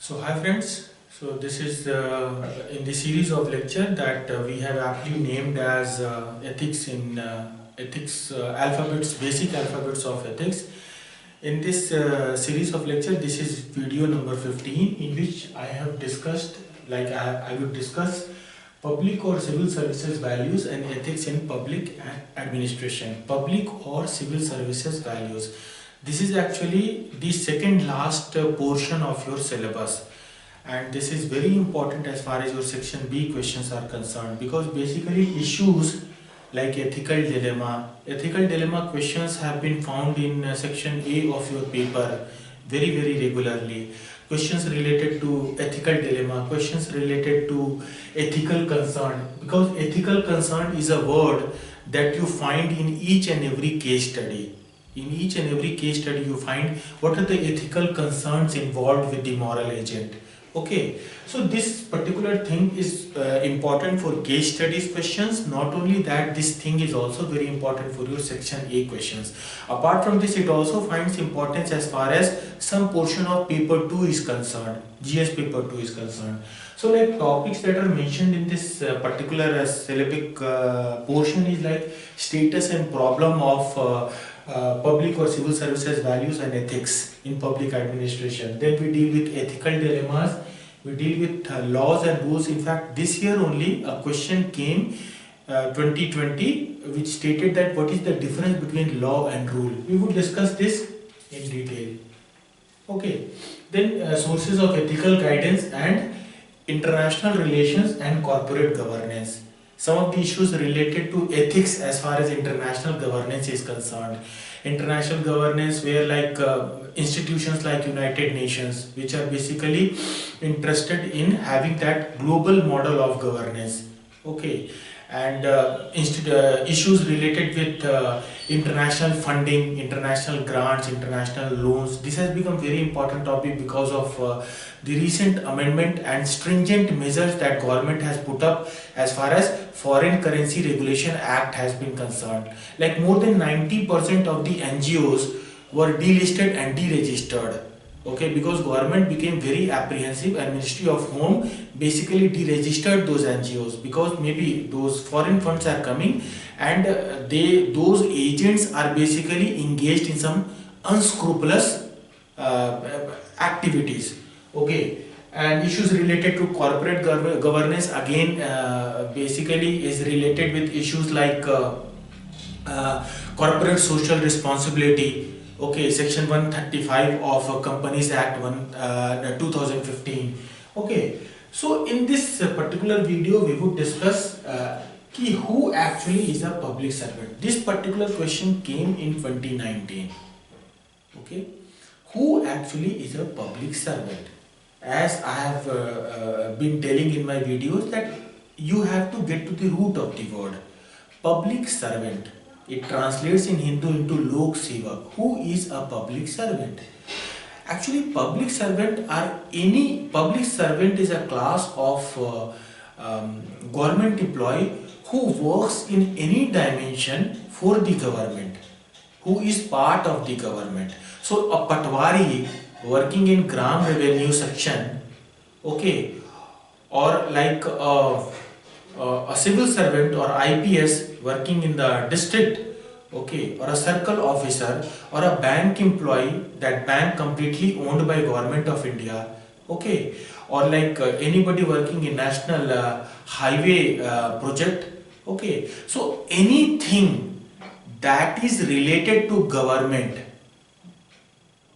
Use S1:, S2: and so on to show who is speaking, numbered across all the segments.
S1: So hi friends, so this is in the series of lecture that we have aptly named as ethics in ethics alphabets, basic alphabets of ethics. In this series of lecture, this is video number 15 in which I have discussed, I will discuss public or civil services values and ethics in public administration. Public or civil services values. This is actually the second last portion of your syllabus, and this is very important as far as your section B questions are concerned, because basically issues like ethical dilemma questions have been found in section A of your paper very regularly. Questions related to ethical dilemma, questions related to ethical concern, because ethical concern is a word that you find in each and every case study. In each and every case study you find what are the ethical concerns involved with the moral agent. Okay, so this particular thing is important for case studies questions. Not only that, this thing is also very important for your section A questions. Apart from this, it also finds importance as far as some portion of paper 2 is concerned, GS paper 2 is concerned. So like topics that are mentioned in this particular syllabic portion is like status and problem of public or civil services values and ethics in public administration. Then we deal with ethical dilemmas, we deal with laws and rules. In fact, this year only a question came 2020 which stated that what is the difference between law and rule. We would discuss this in detail. Okay, then sources of ethical guidance and international relations and corporate governance. Some of the issues related to ethics as far as international governance is concerned. International governance where like institutions like United Nations, which are basically interested in having that global model of governance. Okay, and issues related with international funding, international grants, international loans. This has become very important topic because of the recent amendment and stringent measures that government has put up as far as Foreign Currency Regulation Act has been concerned. Like more than 90% of the NGOs were delisted and deregistered. Okay, because government became very apprehensive and Ministry of Home basically deregistered those NGOs because maybe those foreign funds are coming and those agents are basically engaged in some unscrupulous activities. Okay, and issues related to corporate governance again basically is related with issues like corporate social responsibility. Okay, section 135 of Companies Act 2015. Okay, so in this particular video we would discuss who actually is a public servant. This particular question came in 2019. Okay, who actually is a public servant? As I have been telling in my videos that you have to get to the root of the word. Public servant. It translates in Hindu into Lok Sevak. Who is a public servant? Actually, public servant is a class of government employee who works in any dimension for the government, who is part of the government. So a patwari working in Gram Revenue section, okay, or like a civil servant or IPS working in the district, okay, or a circle officer or a bank employee, that bank completely owned by Government of India, okay, or like anybody working in national highway project, okay. So anything that is related to government,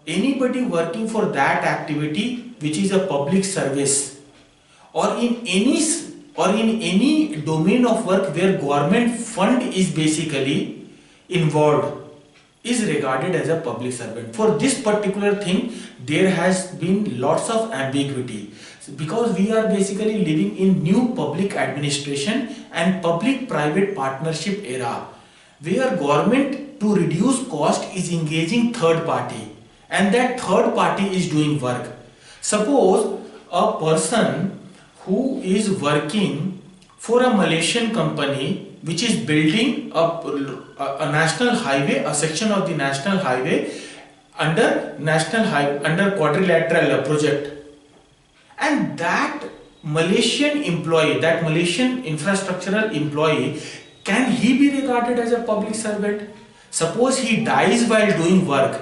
S1: anybody working for that activity which is a public service, or in any domain of work where government fund is basically involved, is regarded as a public servant. For this particular thing there has been lots of ambiguity because we are basically living in new public administration and public private partnership era where government to reduce cost is engaging third party and that third party is doing work. Suppose a person who is working for a Malaysian company which is building a national highway, a section of the national highway under quadrilateral project. And that Malaysian employee, that Malaysian infrastructural employee, can he be regarded as a public servant? Suppose he dies while doing work,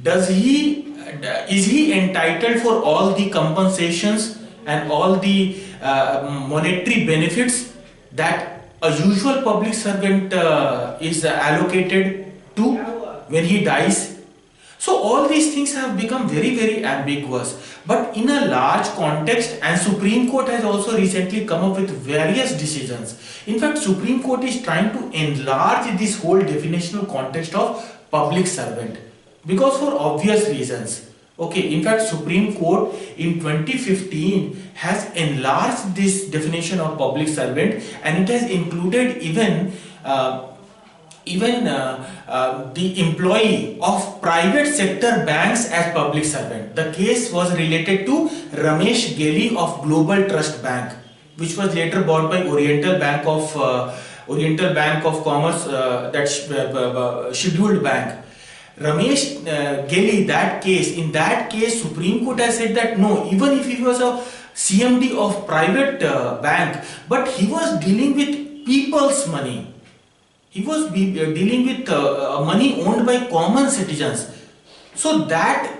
S1: does he is he entitled for all the compensations and all the monetary benefits that a usual public servant is allocated to when he dies? So all these things have become very ambiguous. But in a large context, and Supreme Court has also recently come up with various decisions. In fact, Supreme Court is trying to enlarge this whole definitional context of public servant, because for obvious reasons. Okay, in fact, Supreme Court in 2015 has enlarged this definition of public servant, and it has included even the employee of private sector banks as public servant. The case was related to Ramesh Geli of Global Trust Bank, which was later bought by Oriental Bank of Commerce, scheduled bank. Ramesh Geli, in that case, Supreme Court has said that no, even if he was a CMD of private bank, but he was dealing with people's money. He was dealing with money owned by common citizens. So that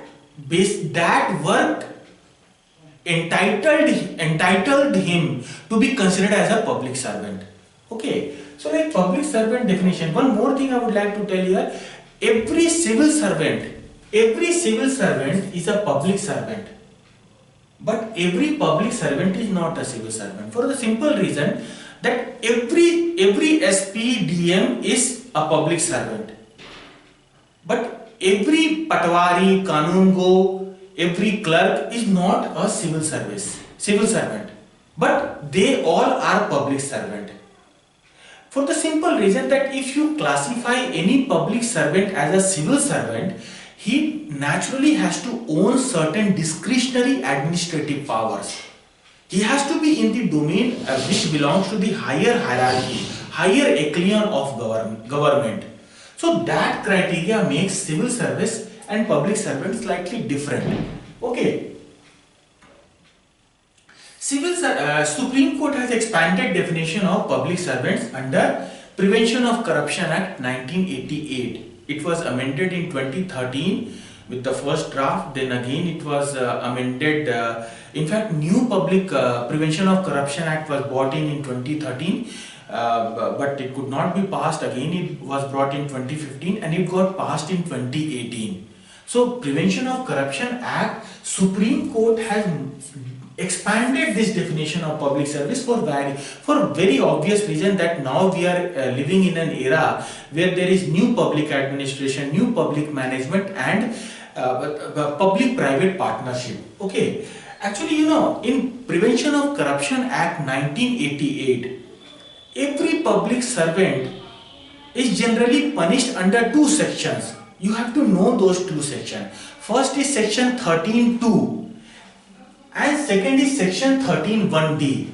S1: work entitled him to be considered as a public servant. Okay. So like public servant definition. One more thing I would like to tell you: every civil servant is a public servant. But every public servant is not a civil servant, for the simple reason that every SP DM is a public servant, but every patwari, kanungo, every clerk is not a civil servant, but they all are public servant. For the simple reason that if you classify any public servant as a civil servant, he naturally has to own certain discretionary administrative powers. He has to be in the domain which belongs to the higher hierarchy, higher echelon of government. So that criteria makes civil service and public servants slightly different. Okay. Supreme Court has expanded definition of public servants under Prevention of Corruption Act 1988. It was amended in 2013 with the first draft, then again it was amended. In fact, new Public Prevention of Corruption Act was brought in 2013, but it could not be passed. Again, it was brought in 2015 and it got passed in 2018. So, Prevention of Corruption Act, Supreme Court has expanded this definition of public service for very obvious reason that now we are living in an era where there is new public administration, new public management, and public-private partnership. Okay, actually, in Prevention of Corruption Act 1988, every public servant is generally punished under two sections. You have to know those two sections. First is section 13(2) and second is section 13(1)(d).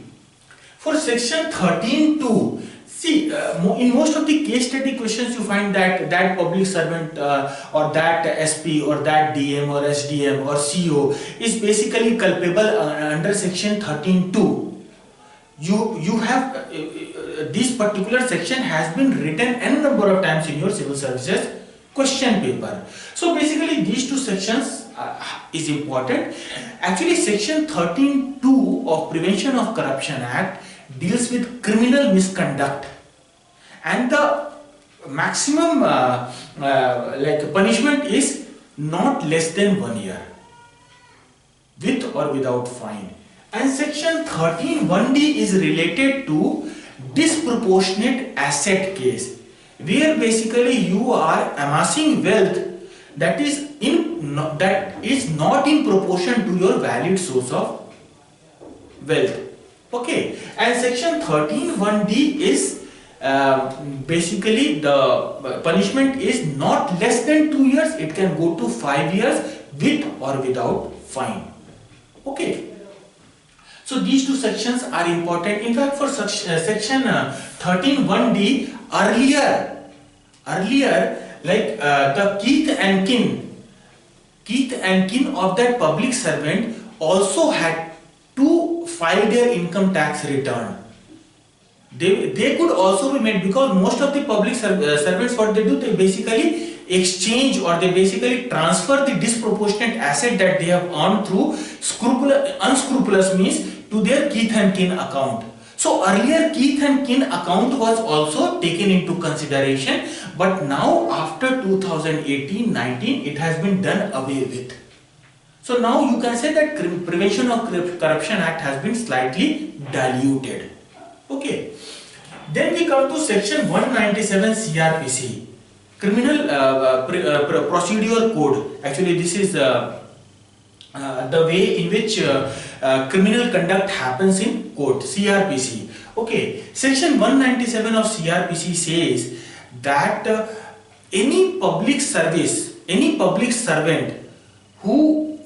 S1: For section 13(2), see, in most of the case study questions you find that public servant or that SP or that DM or SDM or CO is basically culpable under section 13(2). You have this particular section has been written n number of times in your civil services question paper. So basically these two sections is important. Actually, section 13(2) of Prevention of Corruption Act deals with criminal misconduct, and the maximum punishment is not less than 1 year, with or without fine. And section 13(1)(d) is related to disproportionate asset case, where basically you are amassing wealth that is not in proportion to your valid source of wealth. Okay, and section 13(1)(d) is basically the punishment is not less than 2 years. It can go to 5 years with or without fine. Okay. So these two sections are important. In fact, for section 13(1)(d), earlier, like the Keith and kin of that public servant also had to file their income tax return. They could also be made, because most of the public servants, what they do, they basically exchange or they basically transfer the disproportionate asset that they have earned through unscrupulous means to their kith and kin account. So earlier kith and kin account was also taken into consideration, but now after 2018-19 it has been done away with. So now you can say that Prevention of Corruption Act has been slightly diluted. Okay. Then we come to section 197 CRPC, Criminal Procedure Code. Actually, this is the way in which criminal conduct happens in court, CRPC. Okay, section 197 of CRPC says that any public service, any public servant who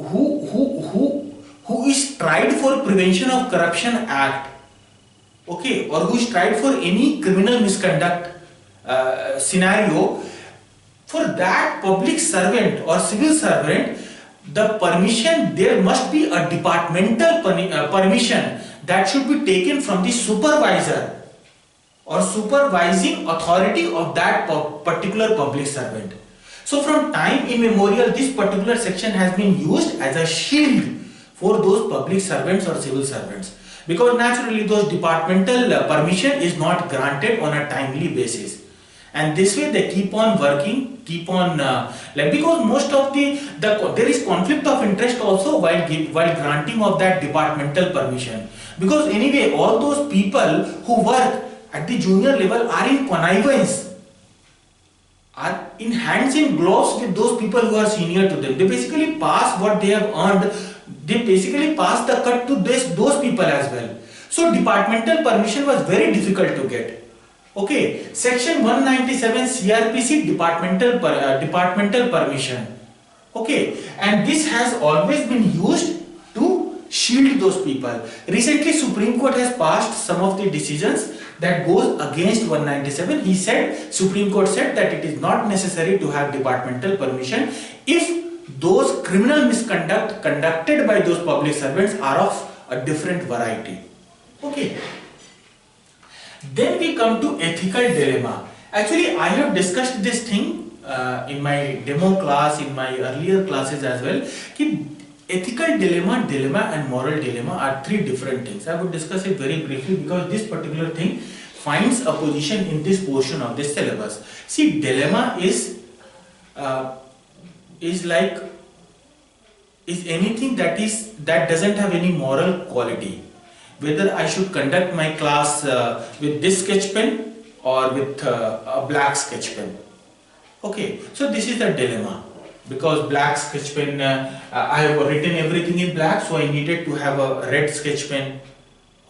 S1: is tried for Prevention of Corruption Act, okay, or who is tried for any criminal misconduct scenario, for that public servant or civil servant, the permission, there must be a departmental permission that should be taken from the supervisor or supervising authority of that particular public servant. So from time immemorial, this particular section has been used as a shield for those public servants or civil servants, because naturally those departmental permission is not granted on a timely basis, and this way they keep on working, keep on because most of there is conflict of interest also while granting of that departmental permission, because anyway all those people who work at the junior level are in connivance, are in hands in gloves with those people who are senior to them. They basically pass what they have earned, they basically pass the cut to those people as well. So departmental permission was very difficult to get. Okay, section 197 CRPC, departmental permission. Okay, and this has always been used to shield those people. Recently Supreme Court has passed some of the decisions that goes against 197. He said, Supreme Court said that it is not necessary to have departmental permission if those criminal misconduct conducted by those public servants are of a different variety. Okay. Then we come to ethical dilemma. Actually, I have discussed this thing in my demo class, in my earlier classes as well. Ethical dilemma and moral dilemma are three different things. I would discuss it very briefly because this particular thing finds a position in this portion of this syllabus. See, dilemma is anything that doesn't have any moral quality. Whether I should conduct my class with this sketch pen or with a black sketch pen. Okay, so this is the dilemma. Because black sketch pen, I have written everything in black, so I needed to have a red sketch pen.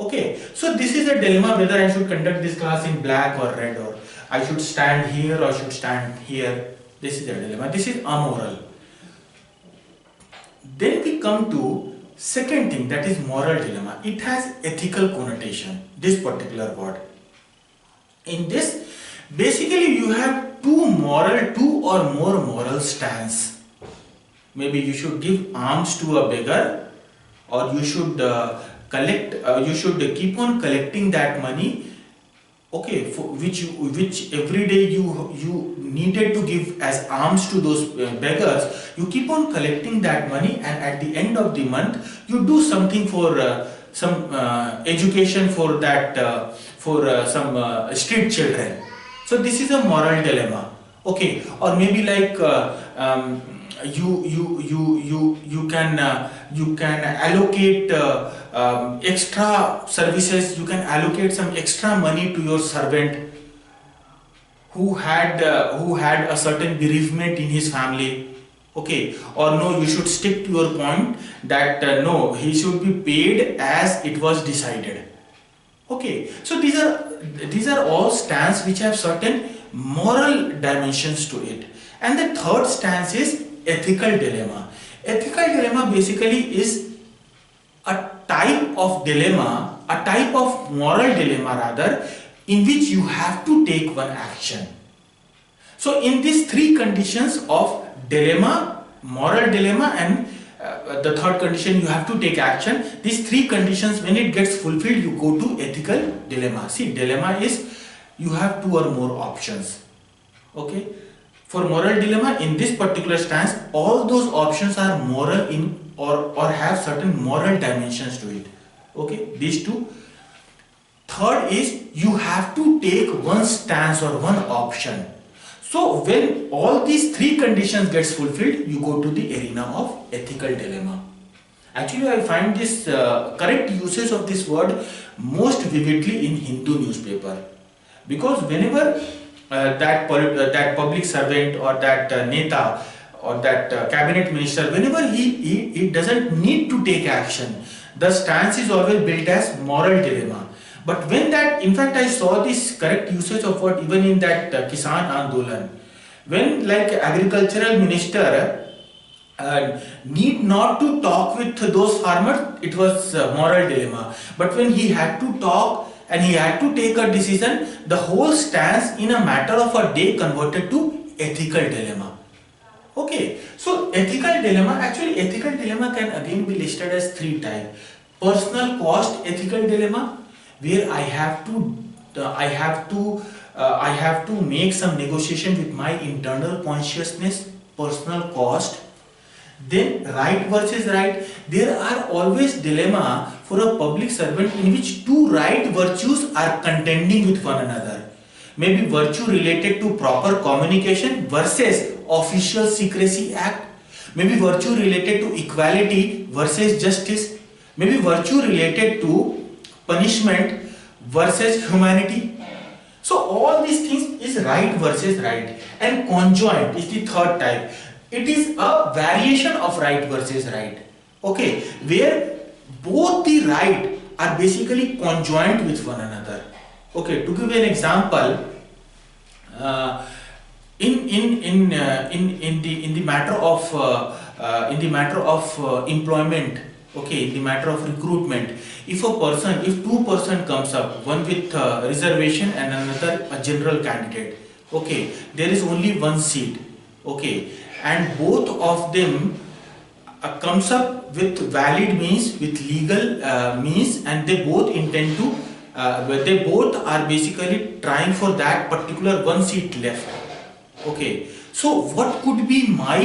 S1: Okay, so this is a dilemma whether I should conduct this class in black or red, or I should stand here or should stand here. This is a dilemma. This is amoral. Then we come to second thing, that is moral dilemma. It has ethical connotation, this particular word. In this, basically you have two or more moral stance. Maybe you should give alms to a beggar, or you should you should keep on collecting that money, okay, for which every day you needed to give as alms to those beggars. You keep on collecting that money, and at the end of the month you do something for some education for that some street children. So this is a moral dilemma. Okay, or maybe like you can allocate extra services. You can allocate some extra money to your servant who had a certain bereavement in his family. Okay, or no, you should stick to your point that no, he should be paid as it was decided. Okay, so these are all stances which have certain moral dimensions to it. And the third stance is ethical dilemma. Ethical dilemma basically is a type of dilemma, a type of moral dilemma rather, in which you have to take one action. So in these three conditions of dilemma, moral dilemma and the third condition, you have to take action. These three conditions, when it gets fulfilled, you go to ethical dilemma. See, dilemma is you have two or more options. Okay. For moral dilemma, in this particular stance, all those options are moral in or have certain moral dimensions to it. Okay, these two. Third is you have to take one stance or one option. So when all these three conditions gets fulfilled, you go to the arena of ethical dilemma. Actually, I find this correct usage of this word most vividly in Hindu newspaper, because whenever that public servant or that neta or that cabinet minister, whenever he doesn't need to take action, the stance is always built as moral dilemma. But when that, in fact, I saw this correct usage of word even in that Kisan Andolan, when like agricultural minister need not to talk with those farmers, it was moral dilemma. But when he had to talk and he had to take a decision, the whole stance in a matter of a day converted to ethical dilemma. Okay, so ethical dilemma, actually ethical dilemma can again be listed as three types. Personal cost ethical dilemma, where I have to make some negotiation with my internal consciousness, personal cost. Then right versus right, there are always dilemma for a public servant in which two right virtues are contending with one another. Maybe virtue related to proper communication versus official secrecy act. Maybe virtue related to equality versus justice. Maybe virtue related to punishment versus humanity. So all these things is right versus right, and conjoint is the third type. It is a variation of right versus right. Okay, where both the right are basically conjoined with one another. Okay, to give an example, in the matter of employment. Okay, in the matter of recruitment, if two person comes up, one with reservation and another a general candidate, okay, there is only one seat, okay, and both of them comes up with valid means, with legal means, and they both intend to, they both are basically trying for that particular one seat left. Okay, so what could be my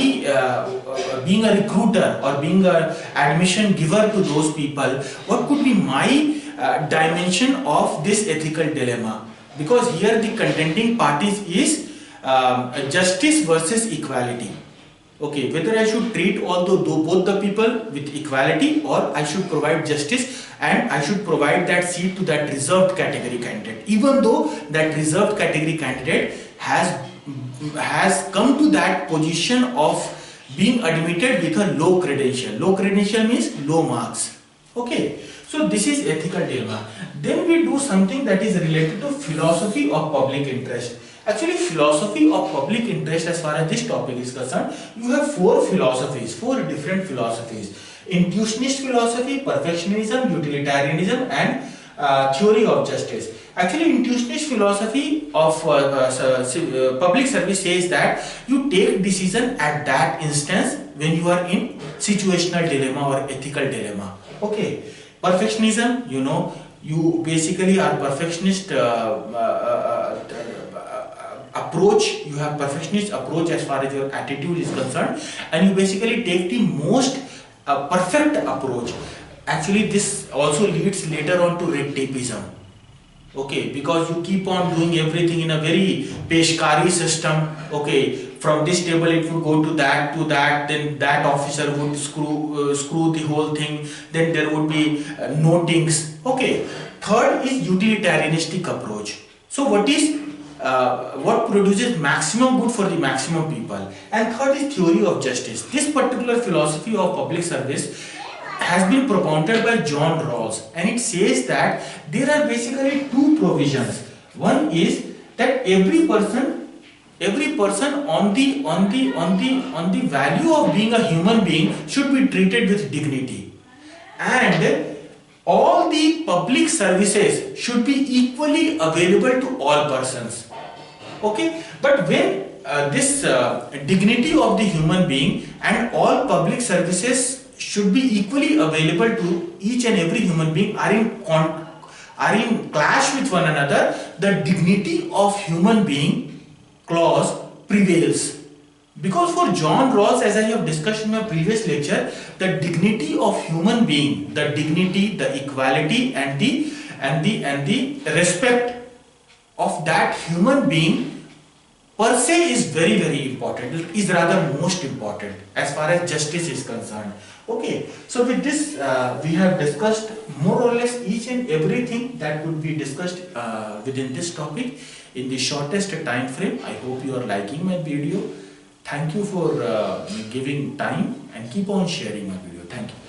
S1: being a recruiter or being an admission giver to those people, what could be my dimension of this ethical dilemma? Because here the contending parties is justice versus equality. Okay, whether I should treat both the people with equality, or I should provide justice and I should provide that seat to that reserved category candidate, even though that reserved category candidate has come to that position of being admitted with a low credential. Low credential means low marks. Okay, so this is ethical dilemma. Then we do something that is related to philosophy of public interest. Actually, philosophy of public interest, as far as this topic is concerned, you have four different philosophies: intuitionist philosophy, perfectionism, utilitarianism, and theory of justice. Actually, intuitionist philosophy of public service says that you take decision at that instance when you are in situational dilemma or ethical dilemma. Okay, perfectionism, you basically are perfectionist approach. You have perfectionist approach as far as your attitude is concerned, and you basically take the most perfect approach. Actually, this also leads later on to red tapeism. Okay, because you keep on doing everything in a very Peshkari system. Okay, from this table it would go to that, then that officer would screw the whole thing, then there would be notings. Okay, third is utilitarianistic approach. So what produces maximum good for the maximum people, and third is theory of justice. This particular philosophy of public service has been propounded by John Rawls, and it says that there are basically two provisions. One is that every person on the value of being a human being should be treated with dignity, and all the public services should be equally available to all persons. Okay, but when this dignity of the human being and all public services should be equally available to each and every human being are in clash with one another, the dignity of human being clause prevails. Because for John Rawls, as I have discussed in my previous lecture, the dignity of human being, the dignity, the equality, and the respect of that human being per se is very, very important. It is rather most important as far as justice is concerned. Okay, so with this we have discussed more or less each and everything that would be discussed within this topic in the shortest time frame. I hope you are liking my video. Thank you for giving time, and keep on sharing my video. Thank you.